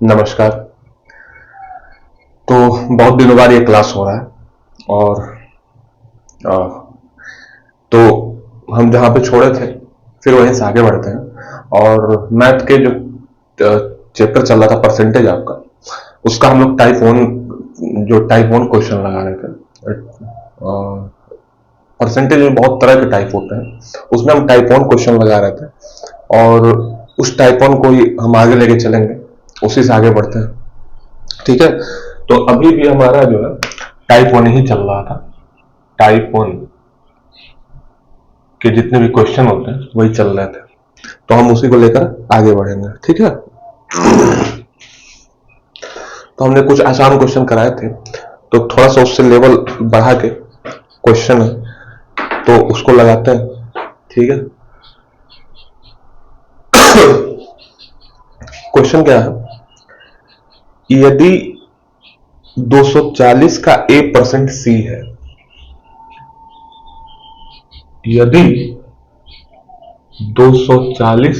नमस्कार। तो बहुत दिनों बाद ये क्लास हो रहा है और अ, तो हम जहाँ पे छोड़े थे फिर वहीं से आगे बढ़ते हैं। और मैथ के जो चैप्टर चल रहा था परसेंटेज आपका, उसका हम लोग टाइप वन क्वेश्चन लगा रहे थे। परसेंटेज में बहुत तरह के टाइप होते हैं, उसमें हम टाइप वन क्वेश्चन लगा रहे थे और उस टाइप वन को ही हम आगे लेके चलेंगे, उसी से आगे बढ़ते हैं। ठीक है, तो अभी भी हमारा जो है टाइप वन ही चल रहा था। टाइप वन के जितने भी क्वेश्चन होते हैं वही चल रहे थे, तो हम उसी को लेकर आगे बढ़ेंगे। ठीक है, तो हमने कुछ आसान क्वेश्चन कराए थे, तो थोड़ा सा उससे लेवल बढ़ा के क्वेश्चन है तो उसको लगाते हैं। ठीक है, क्वेश्चन क्या है, यदि 240 का a% c है, यदि 240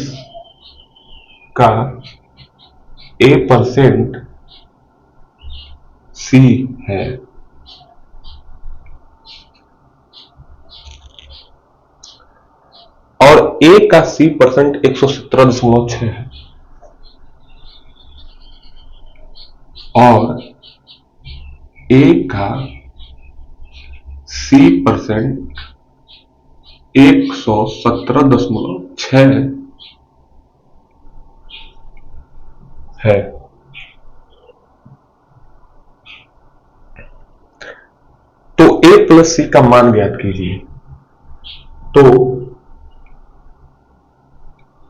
का a% c है और a का c% 117.6 है और a का c% 117.6 है, तो a प्लस c का मान ज्ञात कीजिए। तो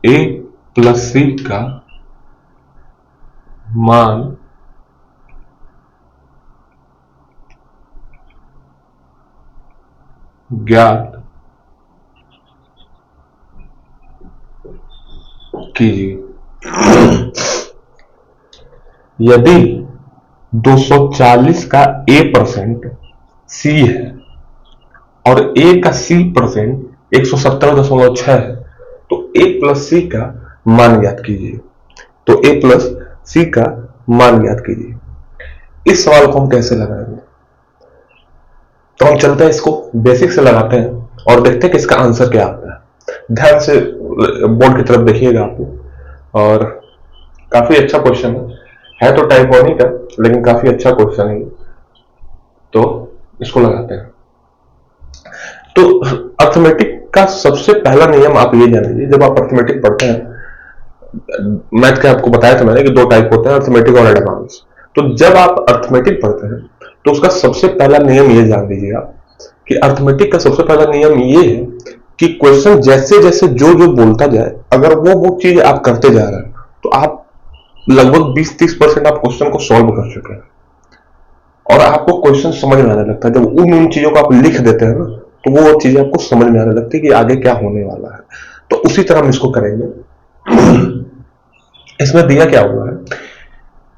a प्लस c का मान ज्ञात कीजिए। यदि 240 का a% c है और a का c% 117.6 है, तो a प्लस c का मान ज्ञात कीजिए। तो a प्लस c का मान ज्ञात कीजिए। इस सवाल को हम कैसे लगाएंगे, तो हम चलते हैं इसको बेसिक से लगाते हैं और देखते हैं कि इसका आंसर क्या आता है। ध्यान से बोर्ड की तरफ देखिएगा आप, और काफी अच्छा क्वेश्चन है तो टाइप वन ही का, लेकिन काफी अच्छा क्वेश्चन है, तो इसको लगाते हैं। तो अर्थमेटिक का सबसे पहला नियम आप ये जान लीजिए, जब आप अर्थमेटिक पढ़ते हैं, मैथ के आपको बताया था मैंने कि दो टाइप होते हैं, अर्थमेटिक और एडवांस। तो जब आप अर्थमेटिक पढ़ते हैं तो उसका सबसे पहला नियम ये जान लीजिएगा कि अर्थमेटिक का सबसे पहला नियम ये है कि क्वेश्चन जैसे जैसे जो जो बोलता जाए, अगर वो चीज आप करते जा रहे हैं तो आप लगभग 20-30% आप क्वेश्चन को सॉल्व कर चुके हैं और आपको क्वेश्चन समझ में आने लगता है। जब उन चीजों को आप लिख देते हैं ना, तो वो चीजें आपको समझ में आने लगती है कि आगे क्या होने वाला है। तो उसी तरह हम इसको करेंगे। इसमें दिया क्या हुआ है,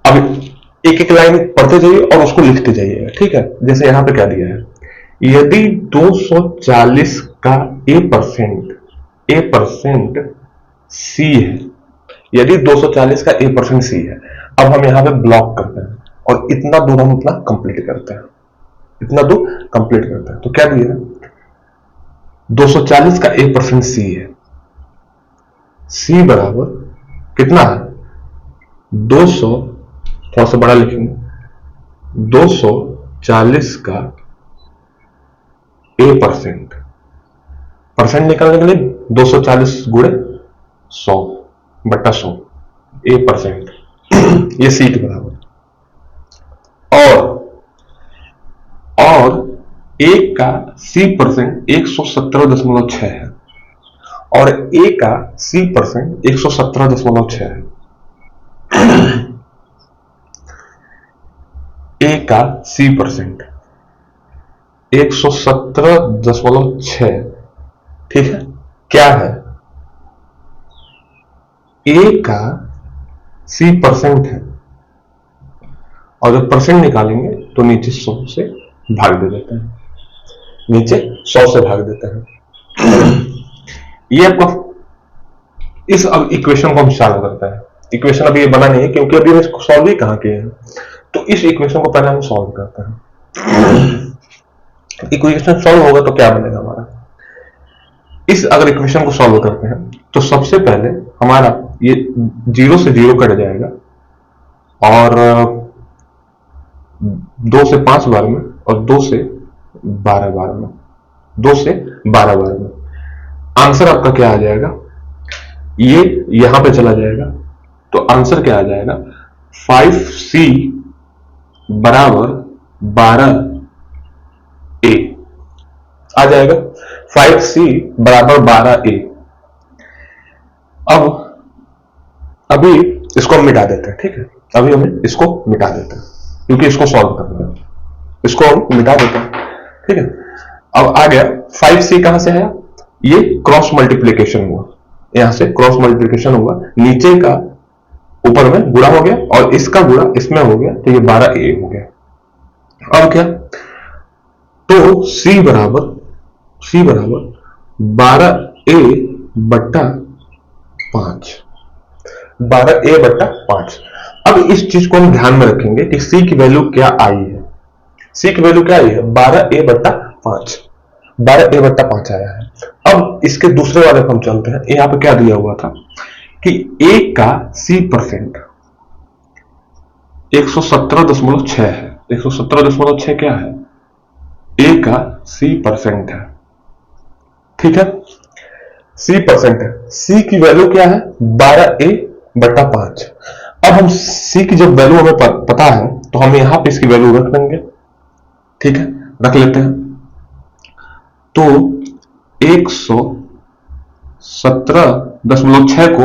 अब एक एक लाइन पढ़ते जाइए और उसको लिखते जाइए। ठीक है, जैसे यहां पे क्या दिया है, यदि 240 का a% c है, यदि 240 का a% c है, अब हम यहां पे ब्लॉक करते हैं और इतना दूर हम अपना कंप्लीट करते हैं, इतना दूर कंप्लीट करते हैं। तो क्या दिया है, 240 का a% c है, c बराबर कितना है 200, थोड़ा सा बड़ा लिखेंगे, 240 का a% परसेंट निकालने के लिए 240 गुणे 100 बट्टा 100 a%, ये c के बराबर। और a का c% 117.6 है और a का c% 117.6 है। a का c% 117.6, ठीक है, क्या है, a का c% है और जब परसेंट निकालेंगे तो नीचे 100 से भाग दे देते हैं। नीचे 100 से भाग देते हैं। ये आपका इस अब इक्वेशन को हम सॉल्व करते हैं। इक्वेशन अभी ये बना नहीं है क्योंकि अभी हम इसको सॉल्व ही कहाँ किए हैं, तो इस इक्वेशन को पहले हम सॉल्व करते हैं। इक्वेशन सॉल्व होगा तो क्या बनेगा हमारा, इस अगर इक्वेशन को सॉल्व करते हैं तो सबसे पहले हमारा ये 0 से 0 कट जाएगा और 2 से 5 बार में और 2 से 12 बार में, 2 से 12 बार में आंसर आपका क्या आ जाएगा, ये यहां पे चला जाएगा तो आंसर क्या आ जाएगा 5C बराबर 12A आ जाएगा। 5C बराबर 12A। अब अभी इसको हम मिटा देते हैं, ठीक है, अभी हमें इसको मिटा देते हैं क्योंकि इसको सॉल्व करना है, इसको हम मिटा देते हैं, ठीक है। अब आ गया 5C कहां से आया, ये क्रॉस मल्टीप्लीकेशन हुआ, यहां से क्रॉस मल्टीप्लीकेशन हुआ, नीचे का ऊपर में गुणा हो गया और इसका गुणा इसमें हो गया तो ये 12A हो गया। अब क्या, तो C बराबर 12A बट्टा 5, 12A बट्टा 5। अब इस चीज को हम ध्यान में रखेंगे कि C की वैल्यू क्या आई है, C की वैल्यू क्या आई है 12A बट्टा 5, 12A बट्टा 5 आया है। अब इसके दूसरे वाले को हम चलते हैं, यहां पे क्या दिया हुआ था कि A का C% 117.6 है, 117.6 क्या है, A का C% है, ठीक है, C% है, C की वैल्यू क्या है 12A बट्टा 5। अब हम C की जब वैल्यू हमें पता है तो हम यहां पे इसकी वैल्यू रख देंगे, ठीक है, रख लेते हैं। तो 117.6 को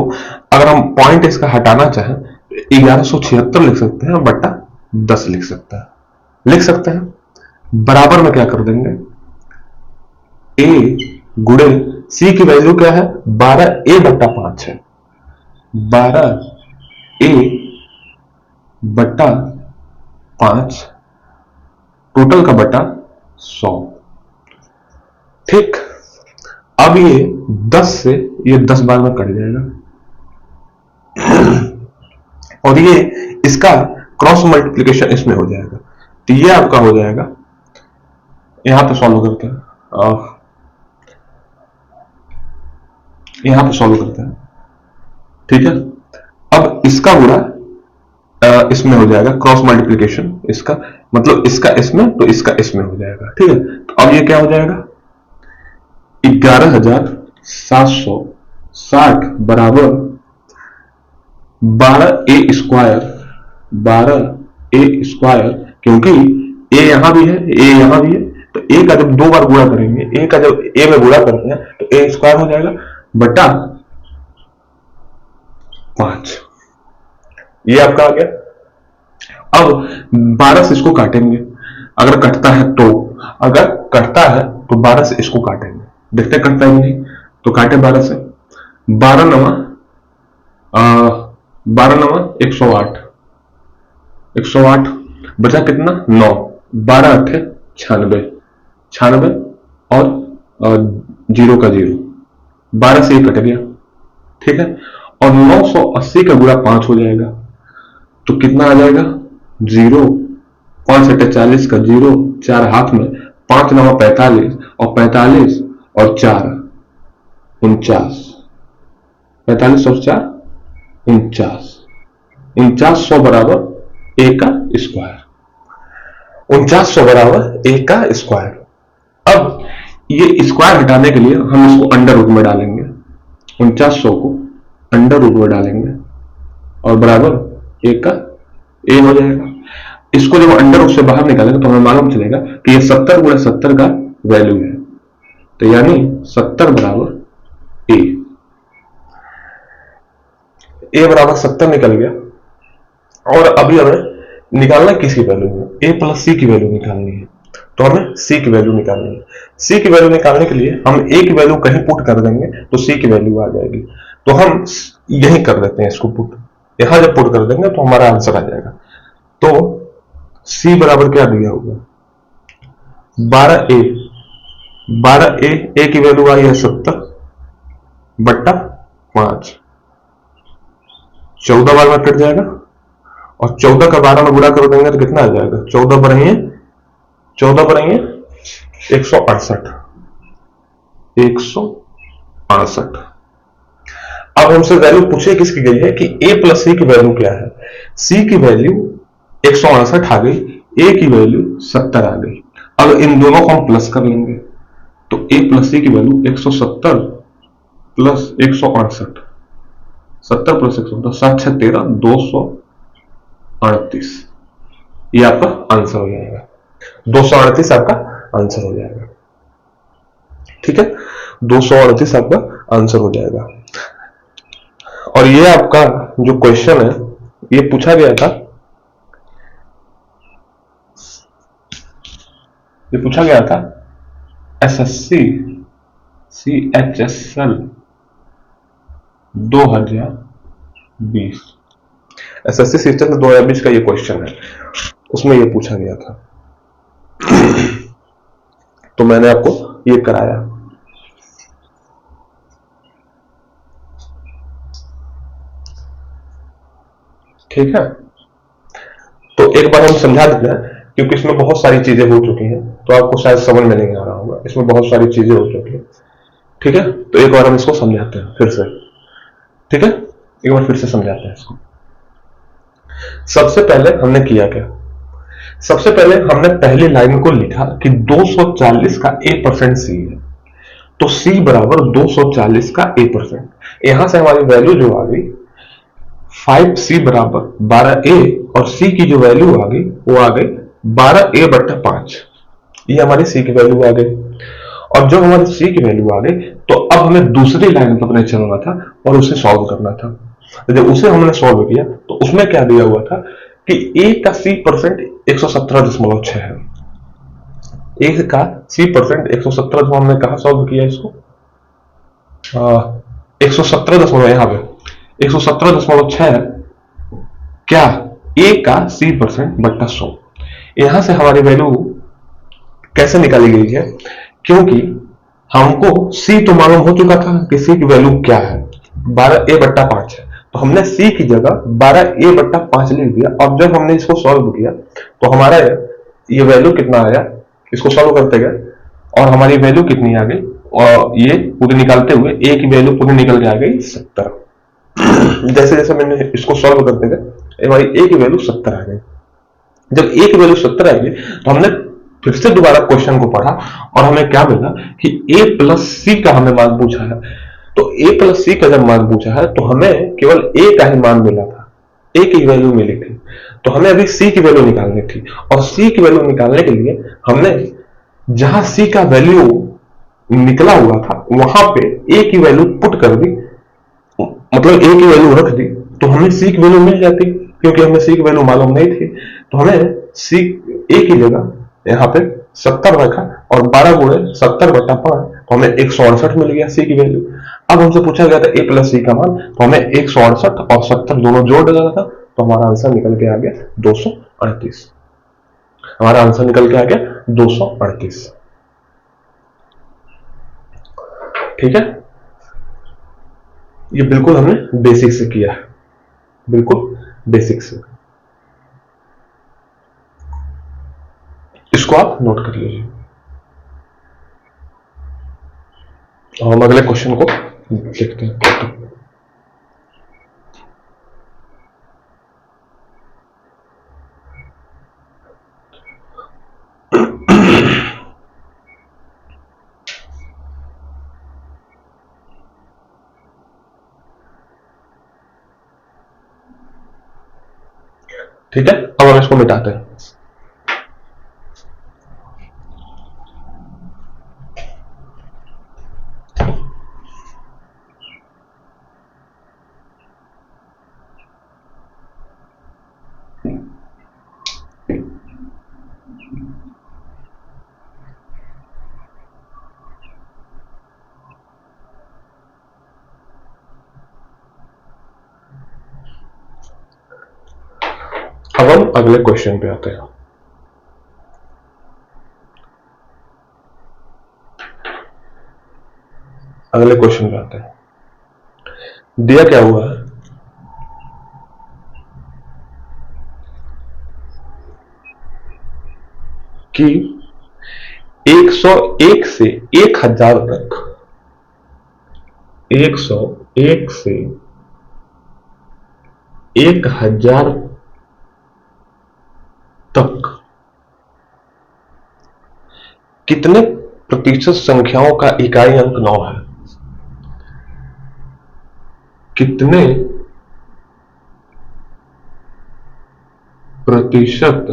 अगर हम पॉइंट इसका हटाना चाहें तो 1176 लिख सकते हैं बट्टा 10 लिख सकते हैं, बराबर में क्या कर देंगे A गुणे C की वैल्यू क्या है 12A बट्टा 5 है, 12A बट्टा 5 टोटल का बट्टा 100, ठीक। अब ये 10 से ये 10 बार में कट जाएगा और ये इसका क्रॉस मल्टीप्लिकेशन इसमें हो जाएगा, तो ये आपका हो जाएगा, यहां पे सॉल्व करते हैं, ठीक है। अब इसका गुणा इसमें हो जाएगा, क्रॉस मल्टीप्लिकेशन इसका मतलब इसका इसमें तो इसका इसमें हो जाएगा, ठीक है। तो अब ये क्या हो जाएगा 11,760 बराबर 12A स्क्वायर, क्योंकि A यहां भी है, A यहां भी है, तो A का जब 2 बार गुणा करेंगे, A का जब A में गुणा करते हैं तो A स्क्वायर हो जाएगा बटा 5, ये आपका आ गया। अब 12 से इसको काटेंगे, अगर कटता है तो 12 से इसको काटेंगे, देखते कटता है नहीं, तो काटे 12 से, 12 नवा 108 बचा कितना 9, 12 अठे 96 और 0 का 0, 12 से ये कट गया, ठीक है। और 980 का गुणा 5 हो जाएगा तो कितना आ जाएगा 0, 5 अठे 40 का 0, 4 हाथ में, 5 नवा 45 और 45 और 4 49, 45 और 4 49 बराबर A का स्क्वायर, 4900 बराबर A का स्क्वायर। अब ये स्क्वायर हटाने के लिए हम इसको अंडर रूट में डालेंगे, 4900 को अंडर रूट में डालेंगे और बराबर A का A हो जाएगा। इसको जब अंडर रूट से बाहर निकालेंगे तो हमें मालूम चलेगा कि ये 70 गुणे 70 का वैल्यू है, तो यानी 70 बराबर A बराबर 70 निकल गया। और अभी हमें निकालना किसकी वैल्यू है, A प्लस C की वैल्यू निकालनी है, तो हमें C की वैल्यू निकालनी है। C की वैल्यू निकालने के लिए हम A की वैल्यू कहीं पुट कर देंगे तो C की वैल्यू आ जाएगी, तो हम यही कर देते हैं इसको पुट, यहां जब पुट कर देंगे तो हमारा आंसर आ जाएगा। तो C बराबर क्या दिया होगा 12A 12 ए की वैल्यू आई है 70/5, 14 बार में कट जाएगा और 14 का 12 में गुणा कर देंगे तो कितना आ जाएगा? 14 बढ़ेंगे 168। 168। अब हमसे वैल्यू पूछे किसकी गई है कि a प्लस सी की वैल्यू क्या है। सी की वैल्यू 168 आ गई, ए की वैल्यू 70 आ गई। अब इन दोनों को हम प्लस कर लेंगे तो a प्लस सी की वैल्यू 170 प्लस 168, 70 प्लस 170, 7 6 13, 238। ये आपका आंसर हो जाएगा। 238 आपका आंसर हो जाएगा। ठीक है, 238 आपका आंसर हो जाएगा। और ये आपका जो क्वेश्चन है ये पूछा गया था, ये पूछा गया था एसएससी CHSL 2020, एसएससी CHSL 2020 का ये क्वेश्चन है, उसमें ये पूछा गया था। तो मैंने आपको ये कराया। ठीक है, तो एक बार हम समझा देते हैं क्योंकि इसमें बहुत सारी चीजें हो चुकी हैं, तो आपको शायद समझ में नहीं आ रहा होगा। इसमें बहुत सारी चीजें हो चुकी हैं। ठीक है, तो एक बार हम इसको समझाते हैं फिर से। ठीक है, एक बार फिर से समझाते हैं इसको। सबसे पहले हमने किया क्या? सबसे पहले हमने पहली लाइन को लिखा कि 240 का a% सी है, तो c बराबर 240 का a%। यहां से हमारी वैल्यू जो आ गई 5c बराबर 12a, और c की जो वैल्यू आ गई वो आ गई 12a/5। ये हमारी c की वैल्यू आ गई। और जब हमारी c की वैल्यू आ गई तो अब हमें दूसरी लाइन पर अपने चलना था और उसे सॉल्व करना था। जब उसे हमने सॉल्व किया तो उसमें क्या दिया हुआ था कि a का c% 117.6 है। a का c% 117, जो हमने कहा सॉल्व किया इसको 117 यहां पे 117.6 क्या a का c%/100। यहां से हमारी वैल्यू कैसे निकाली गई है, क्योंकि हमको c तो मालूम हो चुका था कि c की वैल्यू क्या है, 12a/5 है, तो हमने c की जगह 12a/5 लिख दिया। और जब हमने इसको सॉल्व किया तो हमारा ये वैल्यू कितना आया, इसको सॉल्व करते गए और हमारी वैल्यू कितनी आ गई, और ये पूरी निकालते हुए a की वैल्यू पूरी निकल के आ गई 70। जैसे जैसे मैंने इसको सॉल्व करते गए हमारी a की वैल्यू 70 आ गई। जब a की वैल्यू 70 आ गई तो हमने फिर से दोबारा क्वेश्चन को पढ़ा और हमें क्या मिला कि a प्लस सी का हमें मान पूछा है। तो a प्लस सी का जब मान पूछा है तो हमें केवल a का ही मान मिला था, a की वैल्यू मिली थी, तो हमें अभी c की वैल्यू निकालनी थी। और c की वैल्यू निकालने के लिए हमने जहां c का वैल्यू निकला हुआ था वहां पे a की वैल्यू पुट कर दी, मतलब a की वैल्यू रख दी, तो हमें c की वैल्यू मिल जाती। क्योंकि हमें c की वैल्यू मालूम नहीं थी तो हमें c a की जगह यहाँ पे 70 रखा और 12 गुणे 70/5, तो हमें 168 मिल गया c की वैल्यू। अब हमसे पूछा गया था a प्लस सी का मान, तो हमें 168 और 70 दोनों जोड़ डाला था, तो हमारा आंसर निकल के आ गया 238। हमारा आंसर निकल के आ गया 238। ठीक है, ये बिल्कुल हमने बेसिक से किया है, बिल्कुल बेसिक से। इसको आप नोट कर लीजिए। हम अगले क्वेश्चन को देखते हैं। ठीक है, अब हम इसको मिटाते हैं। अब हम अगले क्वेश्चन पे आते हैं। अगले क्वेश्चन पे आते हैं। दिया क्या हुआ है कि 101 से 1000 तक, 101 से 1000 तक कितने प्रतिशत संख्याओं का इकाई अंक 9 है? कितने प्रतिशत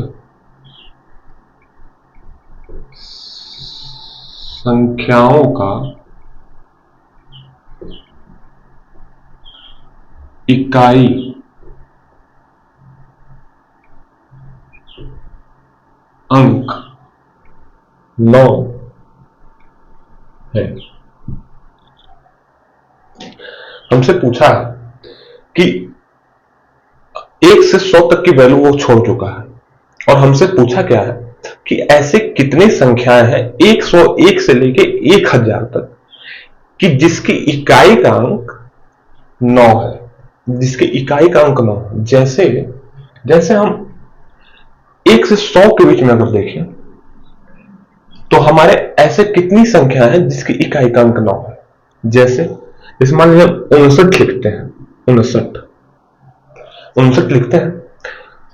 संख्याओं का इकाई अंक 9 है? हमसे पूछा कि 1 से 100 तक की वैल्यू वो छोड़ चुका है, और हमसे पूछा क्या है कि ऐसे कितनी संख्याएं हैं 101 से लेके 1000 तक कि जिसकी इकाई का अंक 9 है, जिसकी इकाई का अंक 9 है। जैसे हम 1 से 100 के बीच में अगर देखें तो हमारे ऐसे कितनी संख्या है जिसकी इकाई का अंक 9 है। जैसे मान लीजिए 59 लिखते हैं, 59 लिखते हैं,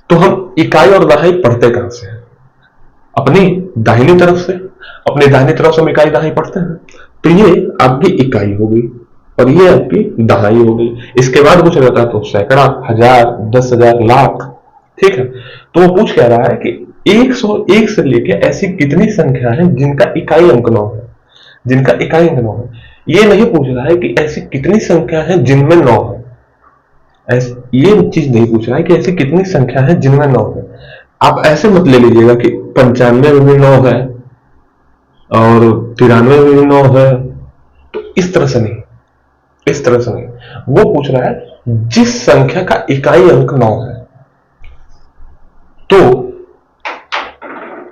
तो हम इकाई और दहाई पढ़ते कहां से हैं? अपनी दाहिनी तरफ से। अपनी दाहिनी तरफ से हम इकाई दहाई पढ़ते हैं, तो ये आपकी इकाई हो गई और ये आपकी दहाई हो गई। इसके बाद कुछ रहता है तो सैकड़ा, 1000, 10,000, लाख, ठीक है। तो वो पूछ कह रहा है कि 101 से लेके ऐसी कितनी संख्या है जिनका इकाई अंक 9 है, जिनका इकाई अंक 9 है। ये नहीं पूछ रहा है कि ऐसी कितनी संख्या है जिनमें 9 है, ये चीज नहीं पूछ रहा है कि ऐसी कितनी संख्या है जिनमें 9 है। आप ऐसे मत ले लीजिएगा कि 95 में भी 9 है और 93 में भी 9 है, तो इस तरह से नहीं, इस तरह से नहीं। वो पूछ रहा है जिस संख्या का इकाई अंक 9 है। तो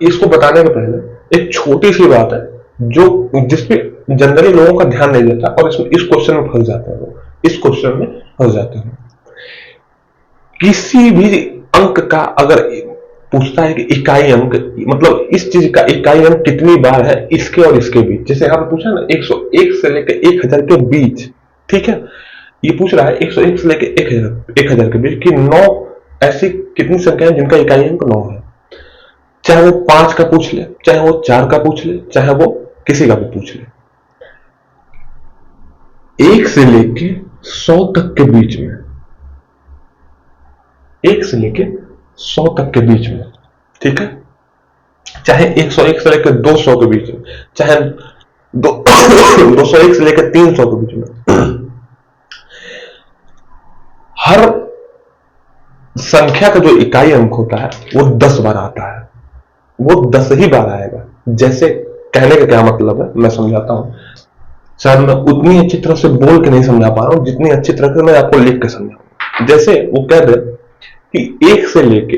इसको बताने के पहले एक छोटी सी बात है जो जिसपे जनरली लोगों का ध्यान नहीं देता और इस क्वेश्चन में फंस जाते हैं लोग, इस क्वेश्चन में फंस जाते हैं। किसी भी अंक का अगर पूछता है कि इकाई अंक, मतलब इस चीज का इकाई अंक कितनी बार है इसके और इसके बीच, जैसे यहां पर पूछा ना 101 से लेकर 1000 के बीच, ठीक है। ये पूछ रहा है 101 से लेकर 1000 के बीच कि 9 ऐसी कितनी संख्या है जिनका इकाई अंक 9 है। चाहे वो 5 का पूछ ले, चाहे वो 4 का पूछ ले, चाहे वो किसी का भी पूछ ले, 1 से लेके 100 तक के बीच में, 1 से लेके 100 तक के बीच में, ठीक है। चाहे 101 से लेकर 200 के बीच में, चाहे 201 से लेकर 300 के बीच में, हर संख्या का जो इकाई अंक होता है वो 10 बार आता है, वो 10 ही बार आएगा। जैसे कहने का क्या मतलब है मैं समझाता हूं, शायद मैं उतनी अच्छी तरह से बोल के नहीं समझा पा रहा हूं जितनी अच्छी तरह से मैं आपको लिख के समझाऊं। जैसे वो कह रहे कि 1 से लेके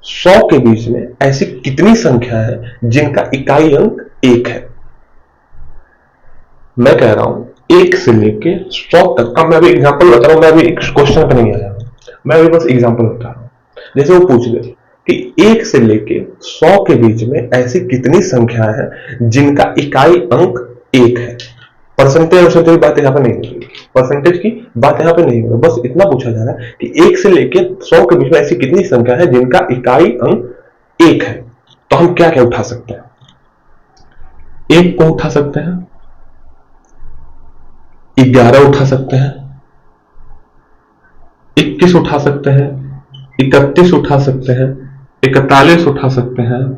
100 के बीच में ऐसी कितनी संख्या है जिनका इकाई अंक 1 है। मैं कह रहा हूं 1 से लेके 100 तक। अब मैं अभी एग्जांपल बता रहा हूं, मैं अभी एक क्वेश्चन पे नहीं आया, मैं अभी बस एग्जांपल बता रहा हूं। जैसे वो पूछ गए कि 1 से लेके 100 के बीच में ऐसी कितनी संख्या है जिनका इकाई अंक 1 है। परसेंटेज की बात यहाँ पे नहीं होगी, परसेंटेज की बात यहाँ पे नहीं होगी, बस इतना पूछा जा रहा है कि 1 से लेके 100 के बीच में ऐसी कितनी संख्या है जिनका इकाई अंक 1 है। तो हम क्या क्या उठा सकते हैं? 1 को उठा सकते हैं, 11 उठा सकते हैं, 21 उठा सकते हैं, 31 उठा सकते हैं, 41 उठा सकते हैं,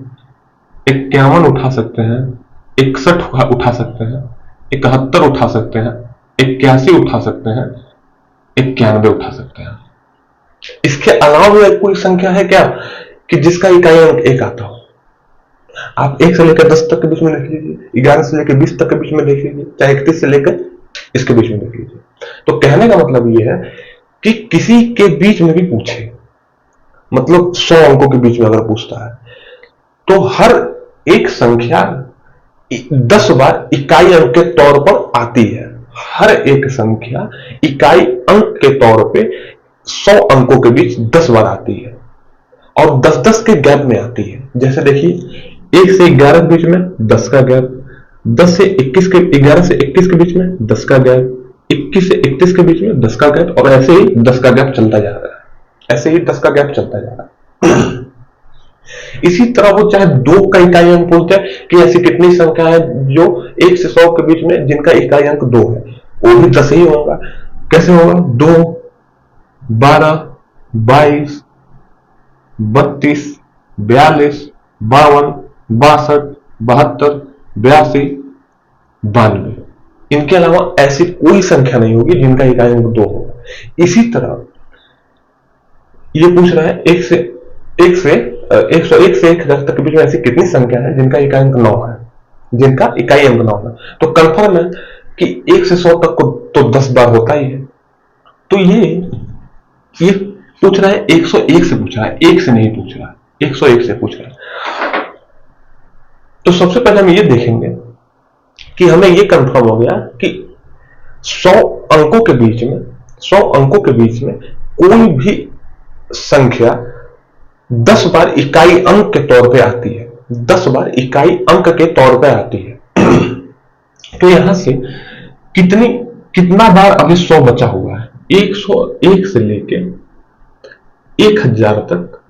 51 उठा सकते हैं, 61 उठा सकते हैं, 71 उठा सकते हैं, 81 उठा सकते हैं, 91 उठा सकते हैं। इसके अलावा भी कोई संख्या है क्या कि जिसका इकाई अंक 1 आता हो? आप 1 से लेकर 10 तक के बीच में देख लीजिए, 11 से लेकर 20 तक के बीच में देख लीजिए, चाहे 31 से लेकर इसके बीच में देख लीजिए। तो कहने का मतलब यह है कि किसी के बीच में भी पूछे, मतलब 100 अंकों के बीच में अगर पूछता है तो हर एक संख्या 10 बार इकाई अंक के तौर पर आती है। हर एक संख्या इकाई अंक के तौर पे 100 अंकों के बीच 10 बार आती है और 10-10 के गैप में आती है। जैसे देखिए 1 से 11 के बीच में 10 का गैप, 10 से 21 के 11 से 21 के बीच में 10 का गैप, 21 से 31 के बीच में 10 का गैप, और ऐसे ही 10 का गैप चलता जा रहा है, ऐसे ही 10 का गैप चलता जा रहा है। इसी तरह वो चाहे 2 का इकाई अंक पूछते हैं कि ऐसी कितनी संख्या है जो 1 से 100 के बीच में जिनका इकाई अंक 2 है, वो भी 10 ही होगा। कैसे होगा? 2, 12, 22, 32, 42, 52, 62, 72, 82, 92। इनके अलावा ऐसी कोई संख्या नहीं होगी जिनका इकाई अंक 2 होगा। इसी तरह ये पूछ रहा है 101 से 1000 तक के बीच में ऐसी कितनी संख्या है जिनका इकाई अंक 9 है, जिनका इकाई अंक 9 है। तो कंफर्म है कि 1 से 100 तक को तो 10 बार होता ही है। तो ये पूछ रहा है 101 से पूछ रहा है, 1 से नहीं पूछ रहा है, 101 से पूछ रहा है। तो सबसे पहले हम ये देखेंगे कि हमें ये कंफर्म हो गया कि 100 अंकों के बीच में कोई भी संख्या 10 बार इकाई अंक के तौर पे आती है, 10 बार इकाई अंक के तौर पे आती है। तो यहां से कितना बार अभी 100 बचा हुआ है? 101 से लेके 1000 तक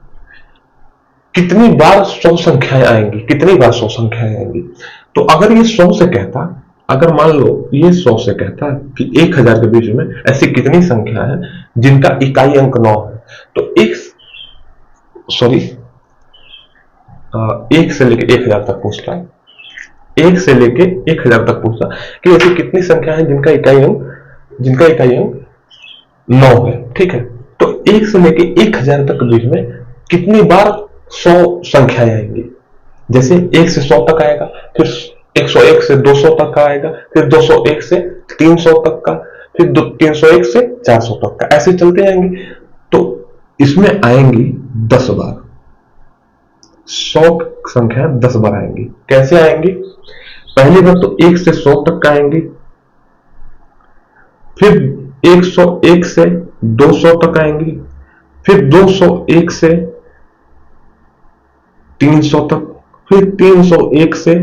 कितनी बार 100 संख्याएं आएंगी, कितनी बार 100 संख्याएं आएंगी? तो अगर ये 100 से कहता, अगर मान लो ये 100 से कहता कि 1000 के बीच में ऐसी कितनी संख्या है जिनका इकाई अंक 9 है, तो 1 से लेके 1000 तक पूछता है, 1 से लेके 1000 तक पूछता कि ऐसी कितनी संख्या है जिनका इकाई अंक 9 है। ठीक है, तो 1 से लेके 1000 तक के बीच में कितनी बार 100 संख्याएं आएंगी? जैसे 1 से 100 तक आएगा, फिर 101 से 200 तक का आएगा, फिर 201 से 300 तक का, फिर 301 से 400 तक का, ऐसे चलते जाएंगे। तो इसमें आएंगी 10 बार, 100 संख्या 10 बार आएंगी। कैसे आएंगी? पहली बार तो 1 से 100 तक का आएंगी, फिर 101 से 200 तक आएंगी, फिर 201 से 300 तक, फिर 301 से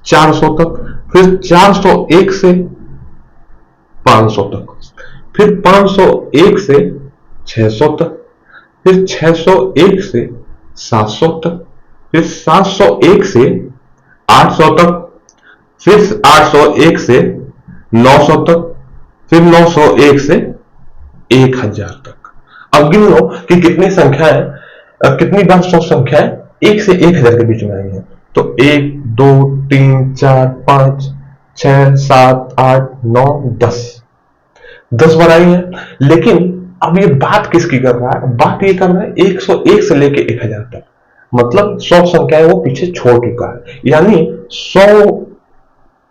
400 तक, फिर 401 से 500 तक, फिर 501 से 600 तक, फिर 601 से 700 तक, फिर 701 से 800 तक, फिर 801 से 900 तक, फिर 901 से 1000 तक। अब गिन लो कि कितनी संख्याएं, कितनी बार 100 संख्याएं 1 से 1000 के बीच में आई हैं। तो 1, 2, 3, 4, 5, 6, 7, 8, 9, 10 बार आई है। लेकिन अब ये बात किसकी कर रहा है? बात ये कर रहा है 101 से लेके 1000 तक, मतलब 100 संख्याएं वो पीछे छोड़ चुका है। यानी 100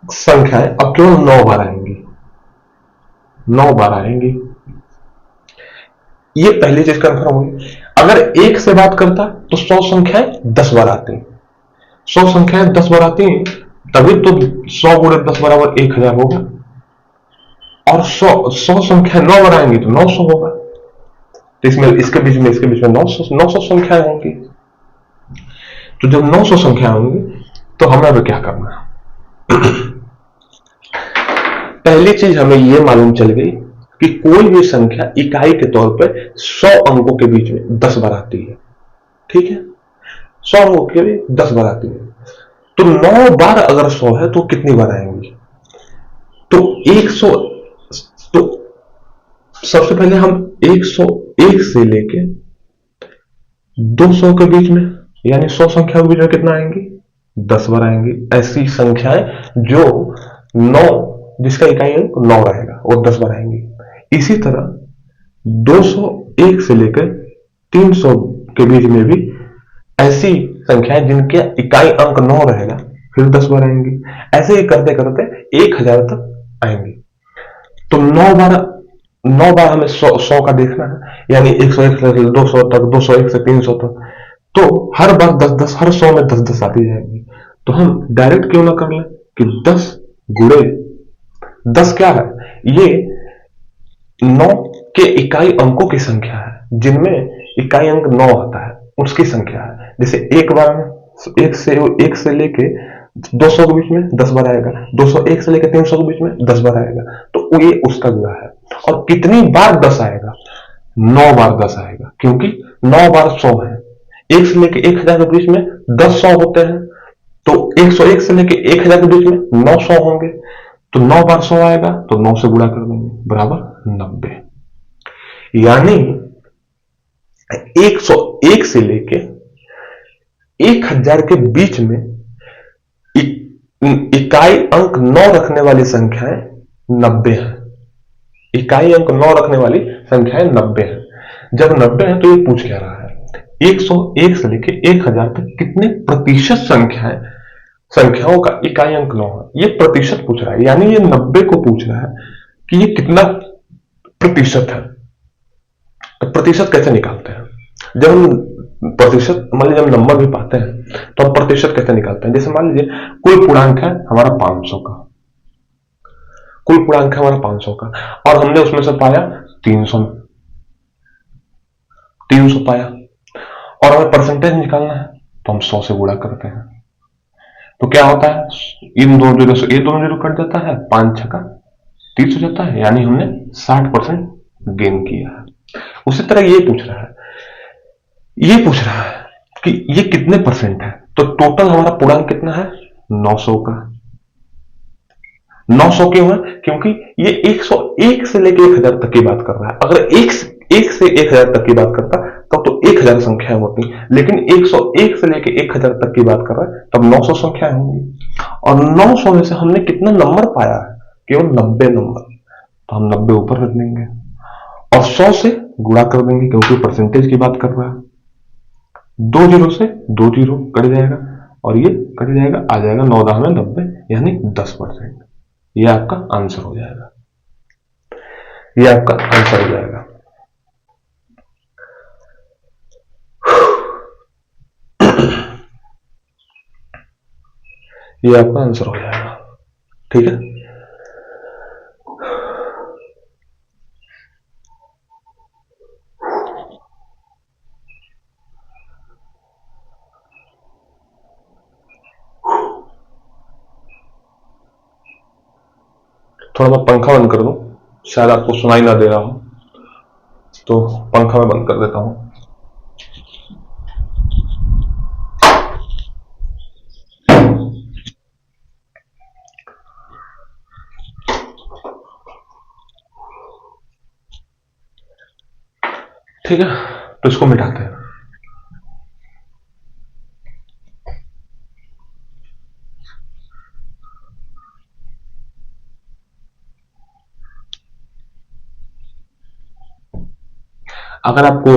संख्याएं अब केवल 9 बार आएंगी, 9 बार आएंगी। ये पहली चीज कंफर्म हुई। अगर 1 से बात करता तो 100 संख्याएं 10 बार आती, 100 संख्याएं 10 बार आती हैं, तभी तो 100 गुणे 10 बराबर 1000 होगा। और 100 संख्या 9 बार आएंगी तो 900 होगा। तो इसमें इसके बीच में 900 संख्याएं होंगी। तो जब 900 संख्या होंगी तो हमें अब क्या करना है? पहली चीज हमें यह मालूम चल गई कि कोई भी संख्या इकाई के तौर पर 100 अंकों के बीच में 10 बार आती है। ठीक है, 100 अंकों के भी 10 बार आती है। तो 9 बार अगर 100 है तो कितनी बार आएंगी? तो 100, तो सबसे पहले हम 101 से लेके 200 के बीच में, यानी 100 संख्या के बीच में कितना आएंगी? 10 बार आएंगी। ऐसी संख्याएं जो 9, जिसका इकाई अंक 9 रहेगा, वो 10 बार आएंगी। इसी तरह 201 से लेकर 300 के बीच में भी ऐसी संख्याएं जिनके इकाई अंक 9 रहेगा, फिर 10 बार आएंगी। ऐसे ही करते करते 1000 तक आएंगी। तो 9 बार हमें 100 का देखना है, यानी 101 से 200 तक, 201 से 300 तक। तो हर बार 10-10, हर 100 में 10-10 आती जाएंगी। तो हम डायरेक्ट क्यों ना कर लें कि 10 गुणे 10 क्या है, ये 9 के इकाई अंकों की संख्या है, जिनमें इकाई अंक 9 आता है, उसकी संख्या है। जैसे एक बार में एक से लेके 200 के बीच में 10 बार आएगा, 201 से लेकर 300 के बीच में 10 बार आएगा, तो ये उसका गुणा है। और कितनी बार 10 आएगा, 9 बार 10 आएगा, क्योंकि 9 बार 100 है। 1 से लेकर 1000 के बीच में 10 100 होते हैं, तो 101 से लेकर 1000 के बीच में 9 100 होंगे, तो 9 बार 100 आएगा, तो 9 से गुणा कर देंगे, बराबर 90। यानी 101 से लेके 1000 के बीच में इकाई अंक 9 रखने वाली संख्याएं 90 है। इकाई अंक 9 रखने वाली संख्याएं 90 है। जब 90 है तो ये पूछ क्या रहा है, 101 से लेके 1000 तक कितने प्रतिशत संख्याओं का इकाई अंक 9 है, ये प्रतिशत पूछ रहा है। यानी ये 90 को पूछ रहा है कि ये कितना प्रतिशत है। तो प्रतिशत कैसे निकालते हैं, जब हम प्रतिशत मान लीजिए हम नंबर भी पाते हैं तो हम प्रतिशत कैसे निकालते हैं। जैसे मान लीजिए कुल पूर्णांक है हमारा 500 का, कुल पूर्णांक है हमारा 500 का, और हमने उसमें से पाया 300 पाया, और हमें परसेंटेज निकालना है तो हम 100 से गुणा करते हैं। तो क्या होता है, इन दो जीरो से ये दोनों जीरो कट जाता है, 5 छक्का 30 हो जाता है, यानी हमने 60% गेन किया है। उसी तरह ये पूछ रहा है कि ये कितने परसेंट है। तो टोटल हमारा पूर्णांक कितना है, 900 का। 900 क्यों है, क्योंकि ये 101 से लेकर 1000 तक की बात कर रहा है। अगर 1 से 1000 तक की बात करता तब तो 1000 संख्याएं होती, लेकिन 101 से लेकर 1000 तक की बात कर रहा है तब 900 संख्याएं होंगी। और 900 में से हमने कितना नंबर पाया है, केवल 90 नंबर, तो हम 90 ऊपर रख देंगे और 100 से गुणा कर देंगे, क्योंकि परसेंटेज की बात कर रहा है। 2 जीरो से 2 जीरो कट जाएगा और ये कट जाएगा, आ जाएगा 9 10 में 90, यानी 10%। ये आपका आंसर हो जाएगा, ये आपका आंसर हो जाएगा। ये आपका आंसर हो जाएगा, ठीक है। थोड़ा मैं पंखा बंद कर दूं, शायद आपको सुनाई ना दे रहा हो, तो पंखा मैं बंद कर देता हूं। ठीक है, तो इसको मिटाते हैं। अगर आपको,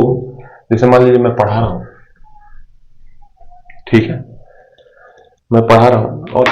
जैसे मान लीजिए मैं पढ़ा रहा हूं, ठीक है, मैं पढ़ा रहा हूं और